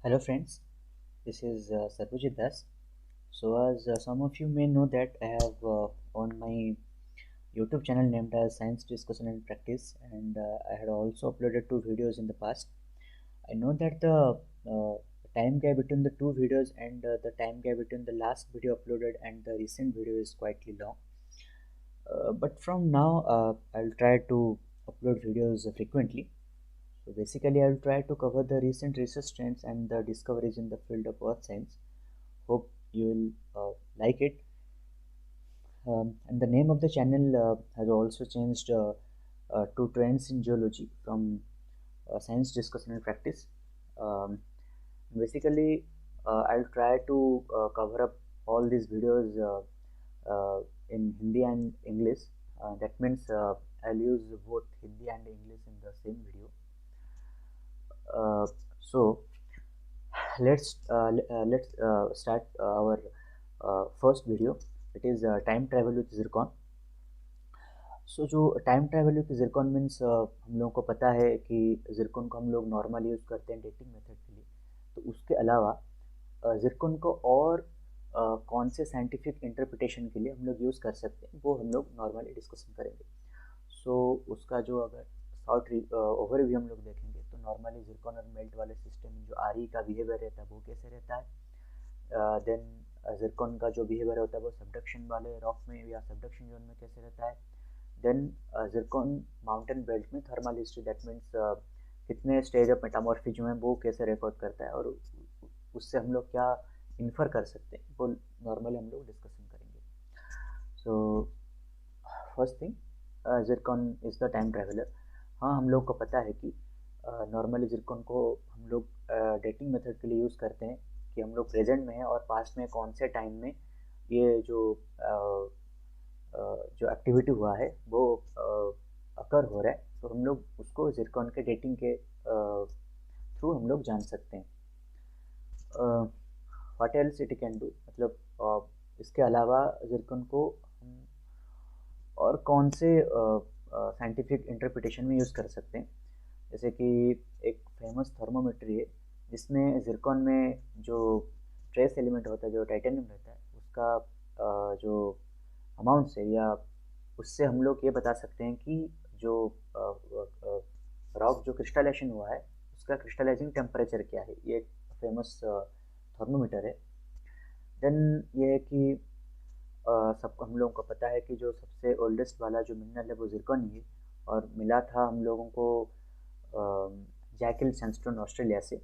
Hello friends, this is Sarvajit Das. So as some of you may know that I have on my YouTube channel named as Science Discussion and Practice, and I had also uploaded two videos in the past. I know that the time gap between the two videos and the time gap between the last video uploaded and the recent video is quite long. But from now, I'll try to upload videos frequently. So basically, I'll try to cover the recent research trends and the discoveries in the field of earth science. Hope you will like it. And the name of the channel has also changed to Trends in Geology from Science Discussion and Practice. Um, basically, I'll try to cover up all these videos in Hindi and English. That means I'll use both Hindi and English in the same video. So let's start our first video. It is time travel with zircon. सो जो time travel with Zircon means हम लोगों को पता है कि Zircon को हम लोग नॉर्मली यूज़ करते हैं डेटिंग मेथड के लिए। तो उसके अलावा जिरकॉन को और कौन से साइंटिफिक इंटरप्रिटेशन के लिए हम लोग यूज़ कर सकते हैं वो हम लोग नॉर्मली डिस्कशन करेंगे। सो उसका जो अगर शॉर्ट ओवरव्यू हम लोग देखेंगे तो नॉर्मली जिरकॉन और मेल्ट वाले सिस्टम में जो आर का बिहेवियर रहता है वो कैसे रहता है। देन जिरकॉन का जो बिहेवियर होता है वो सबडक्शन वाले रॉक में या सबडक्शन जोन में कैसे रहता है। देन जिरकॉन माउंटेन बेल्ट में थर्मल हिस्ट्री दैट मीन्स कितने स्टेज ऑफ मेटामॉर्फिज्म है वो कैसे रिकॉर्ड करता है और उससे हम लोग क्या इन्फर कर सकते हैं वो नॉर्मली हम लोग डिस्कशन करेंगे। So first thing, Zircon is the time traveller. हाँ, हम लोग को पता है कि नॉर्मली जिरकॉन को हम लोग डेटिंग मेथड के लिए यूज़ करते हैं कि हम लोग प्रेजेंट में हैं और पास्ट में कौन से टाइम में ये जो एक्टिविटी हुआ है वो अकर हो रहा है, तो हम लोग उसको जिरकॉन के डेटिंग के थ्रू हम लोग जान सकते हैं। What else it can do, मतलब इसके अलावा जिरकॉन को हम और कौन से साइंटिफिक इंटरप्रिटेशन में यूज़ कर सकते हैं। जैसे कि एक फेमस थर्मोमीटर है जिसमें जिरकॉन में जो ट्रेस एलिमेंट होता है जो टाइटेनियम रहता है उसका जो अमाउंट से या उससे हम लोग ये बता सकते हैं कि जो रॉक जो क्रिस्टलाइजेशन हुआ है उसका क्रिस्टलाइजिंग टेम्परेचर क्या है। ये एक फेमस थर्मोमीटर है। देन ये है कि सबको हम लोगों को पता है कि जो सबसे ओल्डेस्ट वाला जो मिनरल है वो जिरकॉन ही है और मिला था हम लोगों को जैकिल सैंडस्टोन ऑस्ट्रेलिया से।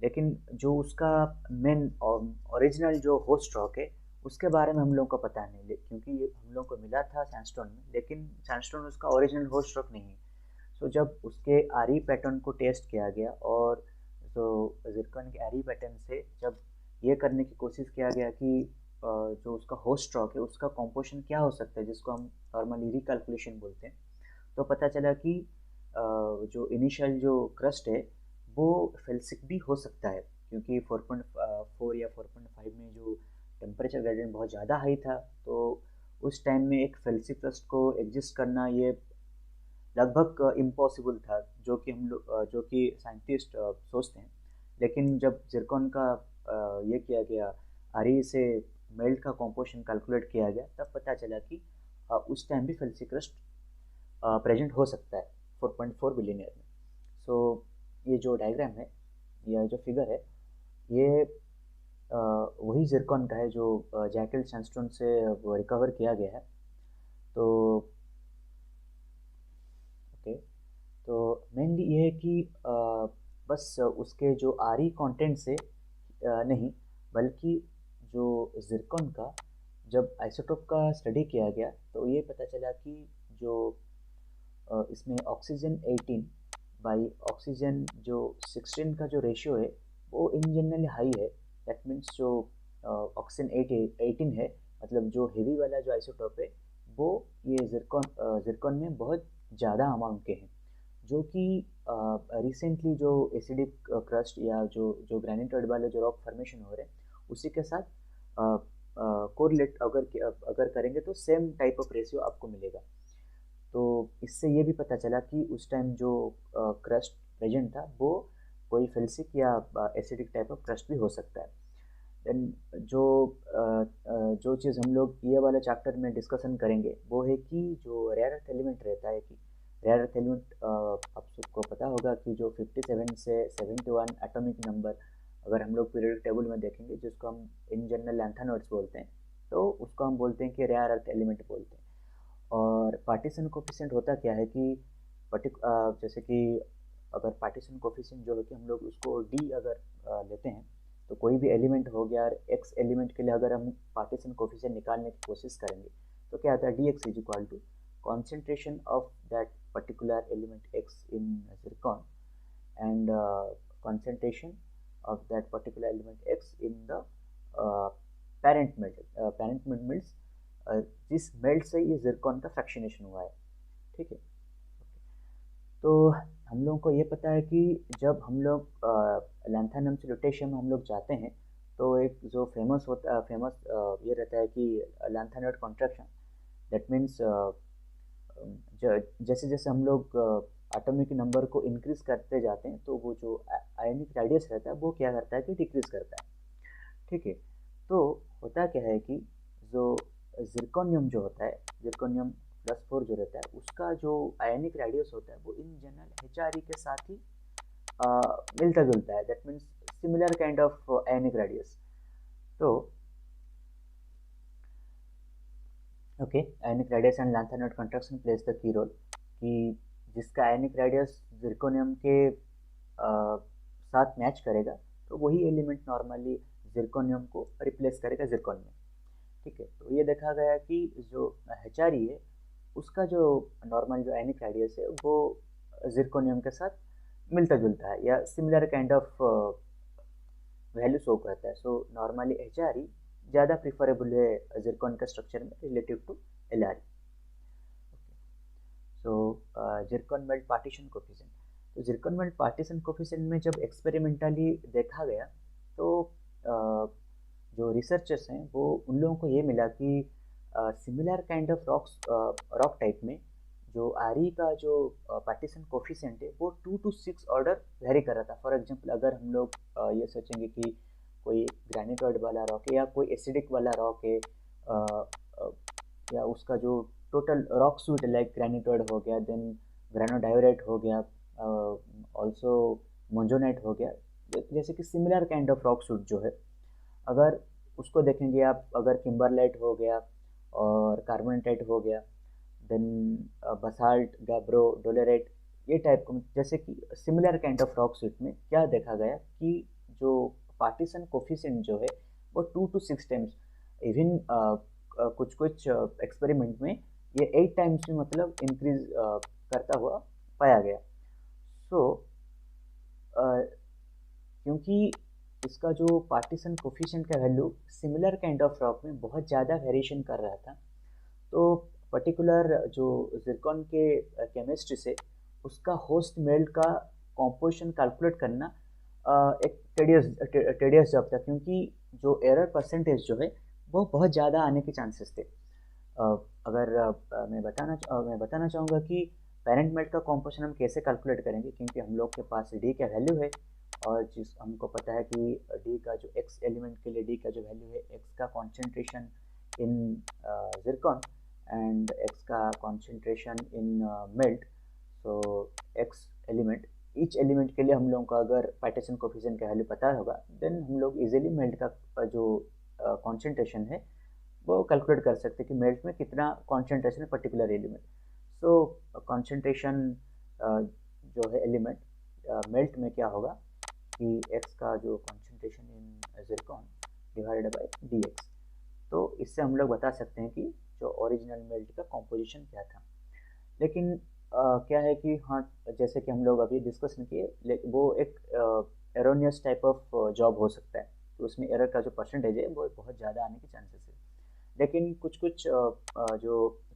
लेकिन जो उसका मेन ओरिजिनल जो होस्ट रॉक है उसके बारे में हम लोगों को पता नहीं, क्योंकि हम लोगों को मिला था सैंडस्टोन में लेकिन सैंडस्टोन उसका ओरिजिनल होस्ट रॉक नहीं है। सो जब उसके आरी पैटर्न को टेस्ट किया गया और तो जिरकॉन के आरी पैटर्न से जब ये करने की कोशिश किया गया कि जो उसका होस्ट रॉक है उसका कॉम्पोजिशन क्या हो सकता है जिसको हम नॉर्मली रिकैल्कुलेशन बोलते हैं, तो पता चला कि जो इनिशियल जो क्रस्ट है वो फेल्सिक भी हो सकता है, क्योंकि 4.4 या 4.5 में जो टेम्परेचर ग्रेडियंट बहुत ज़्यादा हाई था तो उस टाइम में एक फेल्सिक क्रस्ट को एग्जिस्ट करना ये लगभग इम्पॉसिबल था, जो कि हम लोग जो कि साइंटिस्ट सोचते हैं। लेकिन जब जिरकॉन का ये किया गया आरी से मेल्ट का कॉम्पोजिशन कैलकुलेट किया गया तब पता चला कि उस टाइम भी फेल्सिक क्रस्ट प्रेजेंट हो सकता है 4.4 बिलियन ईयर में। सो ये जो डायग्राम है या जो फिगर है ये वही जिरकॉन का है जो जैकिल सैंडस्टोन से रिकवर किया गया है। तो ओके, तो मेनली ये है कि बस उसके जो आरी कंटेंट से नहीं बल्कि जो जिरकॉन का जब आइसोटोप का स्टडी किया गया तो ये पता चला कि जो इसमें ऑक्सीजन 18 बाई ऑक्सीजन जो 16 का जो रेशियो है वो इन जनरल हाई है। दैट मीन्स जो ऑक्सीजन 18 है, मतलब जो हेवी वाला जो आइसोटोप है वो ये जिरकॉन में बहुत ज़्यादा अमाउंट के हैं, जो कि रिसेंटली जो एसिडिक क्रस्ट या जो ग्रेनिटेड वाले जो रॉक फॉर्मेशन हो रहे हैं उसी के साथ कोरिलेट अगर करेंगे तो सेम टाइप ऑफ रेशियो आपको मिलेगा। तो इससे ये भी पता चला कि उस टाइम जो क्रस्ट प्रेजेंट था वो कोई फेल्सिक या एसिडिक टाइप ऑफ क्रस्ट भी हो सकता है। देन जो चीज़ हम लोग ये वाले चैप्टर में डिस्कशन करेंगे वो है कि जो रेयर अर्थ एलिमेंट रहता है, कि रेयर अर्थ एलिमेंट आप सबको पता होगा कि जो 57 से 71 एटॉमिक नंबर अगर हम लोग पीरियोडिक टेबल में देखेंगे, जिसको हम इन जनरल लैंथेनॉइड्स बोलते हैं, तो उसको हम बोलते हैं कि रेयर अर्थ एलिमेंट बोलते हैं। और पार्टीशन कोफिशिएंट होता क्या है कि जैसे कि अगर पार्टीशन कोफिशिएंट जो है कि हम लोग उसको डी अगर लेते हैं, तो कोई भी एलिमेंट हो गया, एक्स एलिमेंट के लिए अगर हम पार्टीशन कोफिशिएंट निकालने की कोशिश करेंगे तो क्या आता है, D x is equal to concentration of that particular element x in zircon and concentration of that particular element x in the parent melt. Parent melt means जिस मेल्ट से ये zircon का फ्रैक्शनेशन हुआ है, ठीक है। तो हम लोगों को ये पता है कि जब हम लोग लैंथेनम से लुटेशियम हम लोग जाते हैं, तो एक जो फेमस ये रहता है कि लैंथेनाइड कॉन्ट्रैक्शन। दैट मीन्स जैसे जैसे हम लोग एटॉमिक नंबर को इंक्रीज करते जाते हैं, तो वो जो आयनिक रेडियस रहता है वो क्या करता है कि डिक्रीज करता है, ठीक है। तो होता क्या है कि जो जिरकोनियम जो होता है, जिरकोनियम +4 जो रहता है, उसका जो आयनिक रेडियस होता है वो इन जनरल HRE के साथ ही मिलता जुलता है। That means similar kind of ionic radius. तो okay, ionic radius and lanthanide contraction plays the key role, कि जिसका आयनिक रेडियस जिरकोनियम के साथ मैच करेगा, तो वही एलिमेंट नॉर्मली जिरकोनियम को रिप्लेस करेगा जिरकोन में, ठीक है। तो ये देखा गया कि जो HRE है उसका जो नॉर्मल जो आयनिक रेडियस है वो जिरकोनियम के साथ मिलता जुलता है या similar kind of value show करता है। सो नॉर्मली HRE ज़्यादा प्रिफरेबल है जिरकोन के स्ट्रक्चर में relative to LRE। So zircon melt partition coefficient, तो जिरकोन मेल्ट पार्टीशन कोफिशिएंट में जब एक्सपेरिमेंटली देखा गया, तो जो रिसर्चर्स हैं वो उन लोगों को ये मिला कि similar kind of rock type में जो RE का जो पार्टीशन कोफिशिएंट है वो 2 to 6 ऑर्डर वेरी कर रहा था। फॉर एग्जांपल अगर हम लोग ये सोचेंगे कि कोई ग्रेनिटॉइड वाला रॉक है या कोई एसिडिक वाला रॉक है, या उसका जो टोटल रॉक सूट लाइक ग्रेनिटॉइड हो गया, देन ग्रेनोडायोराइट हो गया, ऑल्सो मोंजोनाइट हो गया, जैसे कि similar kind of rock suit जो है, अगर उसको देखेंगे आप, अगर किम्बरलाइट हो गया और कार्बोनेटाइट हो गया, देन बसाल्ट, गैब्रो, डोलेराइट, ये टाइप को, जैसे कि similar kind of rock suit में क्या देखा गया कि जो पार्टीशन कोफिशिएंट जो है वो 2 to 6 टाइम्स, इवन कुछ कुछ एक्सपेरिमेंट में ये 8 टाइम्स भी मतलब इंक्रीज करता हुआ पाया गया। सो क्योंकि इसका जो पार्टीशन कोफिशिएंट का value similar kind of rock में बहुत ज़्यादा वेरिएशन कर रहा था, तो पर्टिकुलर जो जिरकॉन के केमिस्ट्री से उसका होस्ट मेल्ट का कॉम्पोजिशन कैलकुलेट करना एक टेडियस जॉब था, क्योंकि जो एरर परसेंटेज जो है वो बहुत ज़्यादा आने के चांसेस थे। अगर मैं बताना चाहूँगा कि पेरेंट मेल्ट का कॉम्पोजिशन हम कैसे कैलकुलेट करेंगे, क्योंकि हम लोग के पास डी का वैल्यू है, और जिस हमको पता है कि डी का जो एक्स एलिमेंट के लिए डी का जो वैल्यू है, एक्स का concentration in zircon and X का concentration in melt. So X element, each element के लिए हम लोगों का अगर पार्टीशन कोफिशिएंट का वैल्यू पता होगा, देन हम लोग इजीली मेल्ट का जो कॉन्सेंट्रेशन है वो कैलकुलेट कर सकते हैं कि मेल्ट में कितना कॉन्सेंट्रेशन है पर्टिकुलर एलिमेंट। सो कॉन्सेंट्रेशन जो है एलिमेंट मेल्ट में क्या होगा कि x का जो concentration in Zircon divided by dx, तो इससे हम लोग बता सकते हैं कि जो ओरिजिनल मेल्ट का कॉम्पोजिशन क्या था। लेकिन क्या है कि हाँ, जैसे कि हम लोग अभी डिस्कशन किए, वो एक एरोनियस टाइप ऑफ जॉब हो सकता है, तो उसमें एरर का जो परसेंटेज है वो बहुत ज़्यादा आने के चांसेस है। लेकिन कुछ कुछ जो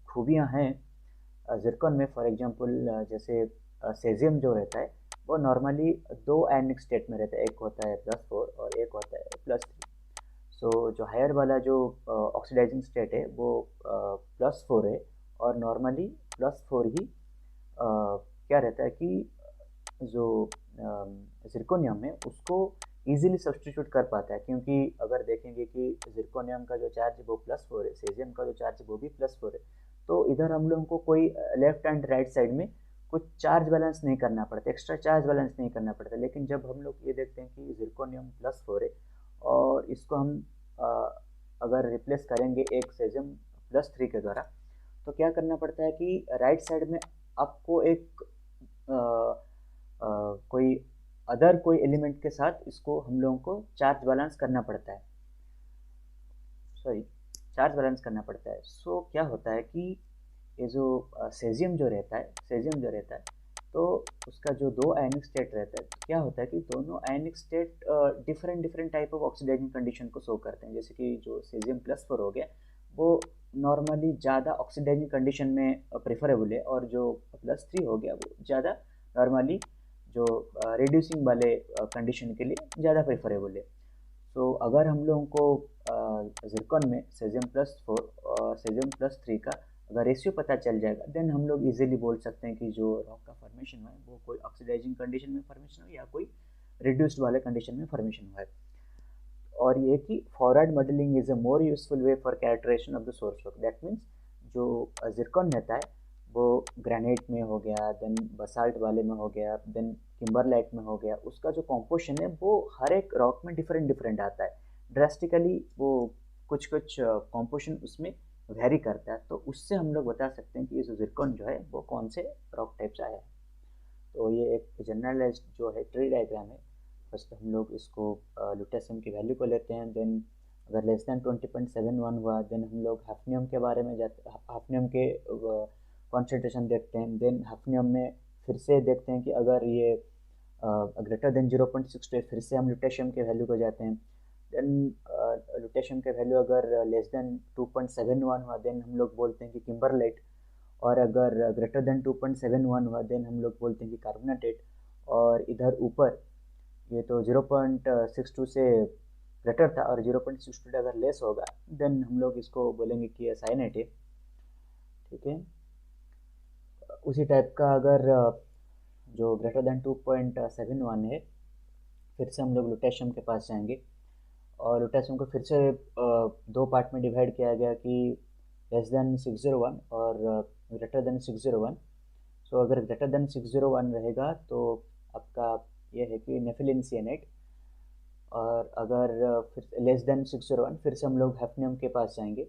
खूबियाँ हैं जिरकॉन में, फॉर एग्जांपल जैसे सेजियम जो रहता है वो नॉर्मली 2 आयनिक स्टेट में रहता है, एक होता है +4 और एक होता है +3। सो जो हायर वाला जो ऑक्सीडाइजिंग स्टेट है वो +4 है, और नॉर्मली +4 ही क्या रहता है कि जो जिरकोनियम है उसको इजीली सब्स्टिट्यूट कर पाता है, क्योंकि अगर देखेंगे कि जिरकोनियम का जो चार्ज है वो +4 है, सेजियम का जो चार्ज है वो भी +4 है, तो इधर हम लोगों को कोई लेफ्ट एंड राइट साइड में कुछ चार्ज बैलेंस नहीं करना पड़ता, एक्स्ट्रा चार्ज बैलेंस नहीं करना पड़ता। लेकिन जब हम लोग ये देखते हैं कि जिरकोनियम +4 है और इसको हम अगर रिप्लेस करेंगे एक सेजियम +3 के द्वारा, तो क्या करना पड़ता है कि राइट साइड में आपको एक कोई अदर कोई एलिमेंट के साथ इसको हम लोगों को चार्ज बैलेंस करना पड़ता है, सॉरी चार्ज बैलेंस करना पड़ता है। सो क्या होता है कि ये जो सेजियम जो रहता है तो उसका जो दो आयनिक स्टेट रहता है, तो क्या होता है कि दोनों ionic state different different type of oxidizing condition को शो करते हैं। जैसे कि जो सेजियम +4 हो गया वो नॉर्मली ज़्यादा ऑक्सीडाइजिंग कंडीशन में प्रेफरेबल है, और जो +3 हो गया वो ज़्यादा नॉर्मली जो रिड्यूसिंग वाले कंडीशन के लिए ज़्यादा प्रेफरेबल है। तो अगर हम लोगों को जिरकॉन में सेजियम+4 और सेजियम+3 का अगर रेशियो पता चल जाएगा, देन हम लोग इजीली बोल सकते हैं कि जो रॉक का फॉर्मेशन हुआ है वो कोई ऑक्सीडाइजिंग कंडीशन में फॉर्मेशन हो या कोई रिड्यूस्ड वाले कंडीशन में फॉर्मेशन हुआ है। और ये कि forward modelling is a more useful way for characterisation of the source rock. That means जो जिरकॉन रहता है वो ग्रेनाइट में हो गया, देन बसाल्ट वाले में हो गया, देन किम्बरलाइट में हो गया, उसका जो कॉम्पोजिशन है वो हर एक रॉक में डिफरेंट डिफरेंट आता है ड्रास्टिकली, वो कुछ कुछ कॉम्पोजिशन उसमें वेरी करता है। तो उससे हम लोग बता सकते हैं कि ये जो जिरकॉन जो है वो कौन से रॉक टाइप से आया है। तो ये एक जनरलाइज्ड जो है ट्री डायग्राम है। फर्स्ट हम लोग इसको लुटेशियम की वैल्यू को लेते हैं, देन अगर लेस देन 20.71 हुआ देन हम लोग हफ्नियम के बारे में जाते, हफ्नियम के कॉन्सेंट्रेशन देखते हैं। देन हफ्नियम में फिर से देखते हैं कि अगर ये ग्रेटर देन 0.62 फिर से हम लुटेशियम के वैल्यू को जाते हैं। देन लुटेशियम के वैल्यू अगर लेस देन 2.71 हुआ देन हम लोग बोलते हैं कि किम्बरलाइट, और अगर ग्रेटर देन 2.71 हुआ देन हम लोग बोलते हैं कि कार्बोनेटेड। और इधर ऊपर ये तो 0.62 से ग्रेटर था और 0.62 अगर लेस होगा देन हम लोग इसको बोलेंगे कि ये साइनेट है, ठीक है। उसी टाइप का अगर जो ग्रेटर देन 2.71 है फिर से हम लोग लुटेशियम के पास जाएंगे, और लुटेशियम को फिर से दो पार्ट में डिवाइड किया गया कि लेस देन 601 और ग्रेटर देन 601। सो अगर ग्रेटर देन 601 रहेगा तो आपका ये है कि नेफिलिन सियानेट, और अगर फिर लेस देन 601 फिर से हम लोग हैफनियम के पास जाएंगे।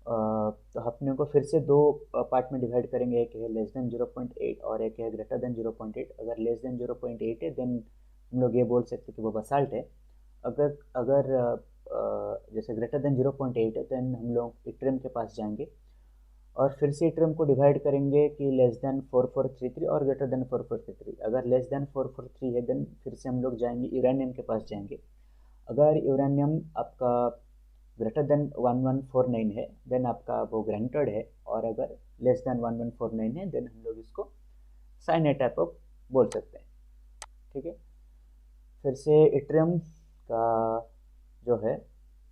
तो हैफनियम को फिर से दो पार्ट में डिवाइड करेंगे, एक है लेस देन 0.8 और एक है ग्रेटर देन 0.8। अगर लेस देन 0.8 है देन हम लोग ये बोल सकते हैं कि वो बसाल्ट है। अगर अगर जैसे ग्रेटर देन 0.8 है देन हम लोग इट्रियम के पास जाएंगे, और फिर से इट्रियम को डिवाइड करेंगे कि लेस देन 4433 और ग्रेटर देन 4433। अगर लेस देन 443 है देन फिर से हम लोग जाएंगे यूरेनियम के पास जाएंगे। अगर यूरेनियम आपका ग्रेटर देन 1149 है देन आपका वो ग्रेनिटेड है, और अगर लेस देन 1149 है देन हम लोग इसको साइनेट टाइप ऑफ बोल सकते हैं, ठीक है। फिर से इट्रियम का जो है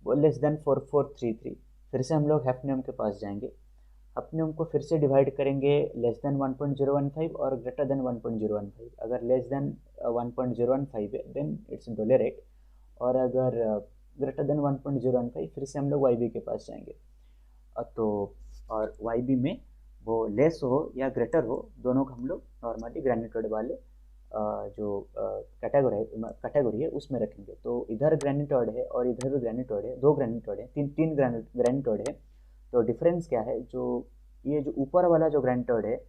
वो लेस देन 4433, फिर से हम लोग हैफनियम के पास जाएंगे। हैफनियम को फिर से डिवाइड करेंगे लेस देन 1.015 और ग्रेटर देन 1.015। अगर लेस देन 1.015 है देन इट्स डोलेरेट, और अगर ग्रेटर देन 1.015 फिर से हम लोग वाई के पास जाएंगे। तो और वाई में वो लेस हो या ग्रेटर हो दोनों को हम लोग नॉर्मली ग्रेनिटेड वाले जो कैटेगरी है उसमें रखेंगे। तो इधर ग्रेनिटेड है और इधर भी ग्रेनिटेड है, दो ग्रेनिटेड है, तीन ग्रेनिटेड है। तो डिफरेंस क्या है, जो ये जो ऊपर वाला जो ग्रेनिटेड है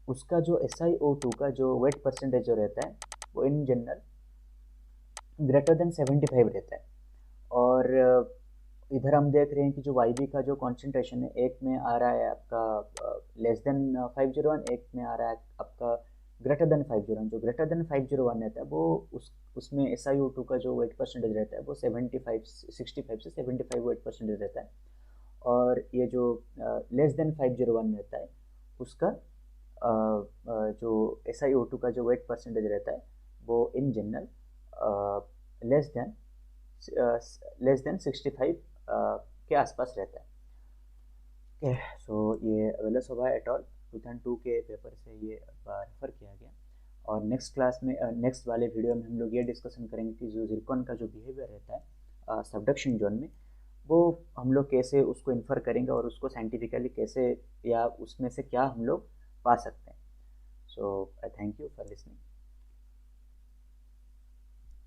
उसका जो SiO2 का जो वेट परसेंटेज जो रहता है वो इन जनरल ग्रेटर देन 75 रहता है। और इधर हम देख रहे हैं कि जो YB का जो कॉन्सेंट्रेशन है एक में आ रहा है आपका लेस देन 501, एक में आ रहा है आपका ग्रेटर देन 501। जो ग्रेटर देन 501 रहता है वो उसमें SiO2 का जो वेट परसेंटेज रहता है वो 65 से 75 वेट परसेंटेज रहता है। और ये जो लेस देन 501 रहता है उसका जो SiO2 का जो वेट परसेंटेज रहता है वो इन जनरल लेस देन 65 के आसपास रहता है। सो ये वेलोसोवा एट ऑल 2002 के पेपर से ये रेफर किया गया। और नेक्स्ट क्लास में नेक्स्ट वाले वीडियो में हम लोग ये डिस्कशन करेंगे कि जो जिरकॉन का जो बिहेवियर रहता है सबडक्शन जोन में, वो हम लोग कैसे उसको इन्फर करेंगे और उसको साइंटिफिकली कैसे या उसमें से क्या हम लोग पा सकते हैं। So I thank you for listening.